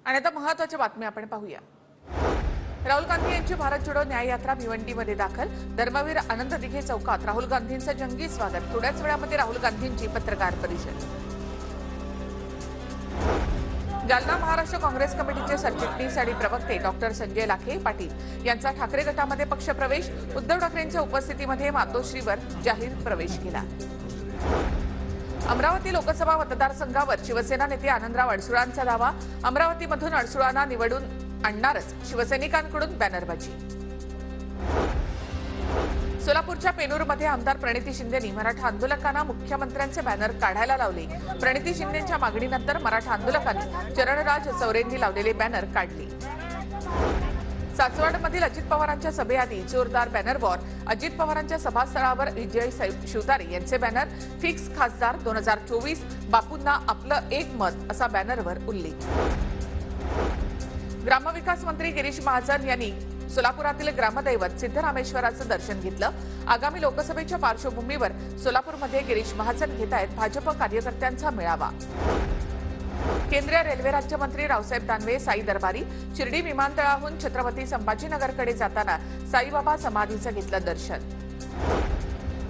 आणि आता महत्त्वाची बातमी आपण पाहूया। राहुल गांधी यांची भारत जोडो न्याय यात्रा भिवंडीमध्ये दाखल। धर्मवीर आनंद दिघे चौकात राहुल गांधींचं जंगी स्वागत। थोड्याच वेळामध्ये राहुल गांधींची पत्रकार परिषद। जालना महाराष्ट्र काँग्रेस कमिटीचे सरचिटणीस आणि प्रवक्ते डॉक्टर संजय लाखे पाटील यांचा ठाकरे गटामध्ये पक्षप्रवेश। उद्धव ठाकरेंच्या उपस्थितीमध्ये मातोश्रीवर जाहीर प्रवेश केला। अमरावती लोकसभा मतदारसंघावर शिवसेना नेते आनंदराव अडसुळांचा दावा। अमरावतीमधून अडसुळांना निवडून आणणारच, शिवसैनिकांकडून बॅनरबाजी। सोलापूरच्या पेनूरमध्ये आमदार प्रणिती शिंदेंनी मराठा आंदोलकांना मुख्यमंत्र्यांचे बॅनर काढायला लावले। प्रणिती शिंदेंच्या मागणीनंतर मराठा आंदोलकांनी चरणराज चौरेंनी लावलेले बॅनर काढले। सासवडमधील अजित पवारांच्या सभेआधी जोरदार बॅनर वॉर। अजित पवारांच्या सभास्थळावर विजय शिवतारे यांचे बॅनर। फिक्स खासदार 2024, बापूंना आपलं एक मत असा बॅनरवर उल्लेख। ग्रामविकास मंत्री गिरीश महाजन यांनी सोलापुरातील ग्रामदैवत सिद्धरामेश्वराचं दर्शन घेतलं। आगामी लोकसभेच्या पार्श्वभूमीवर सोलापूरमध्ये गिरीश महाजन घेत आहेत भाजप कार्यकर्त्यांचा मेळावा। केंद्रीय रेल्वे राज्यमंत्री रावसाहेब दानवे साई दरबारी। शिर्डी विमानतळाहून छत्रपती संभाजीनगरकडे जाताना साईबाबा समाधीचं घेतलं दर्शन।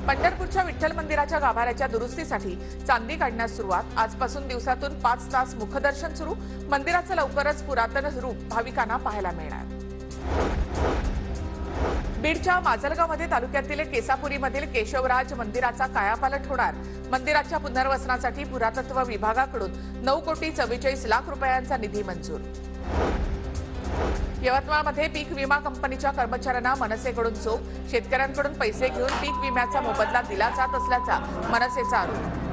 पंढरपूरच्या विठ्ठल मंदिराच्या गाभाऱ्याच्या दुरुस्तीसाठी चांदी काढण्यास सुरुवात। आजपासून दिवसातून 5 तास मुखदर्शन सुरू। मंदिराचं लवकरच पुरातन रूप भाविकांना पाहायला मिळणार। बीडच्या माजलगावमध्ये तालुक्यातील केसापुरीमधील केशवराज मंदिराचा कायापालट होणार। मंदिराच्या पुनर्वसनासाठी पुरातत्व विभागाकडून 9,44,00,000 रुपयांचा निधी मंजूर। यवतमाळमध्ये पीक विमा कंपनीच्या कर्मचाऱ्यांना मनसेकडून चोप। शेतकऱ्यांकडून पैसे घेऊन पीक विम्याचा मोबदला दिला जात असल्याचा मनसेचा आरोप।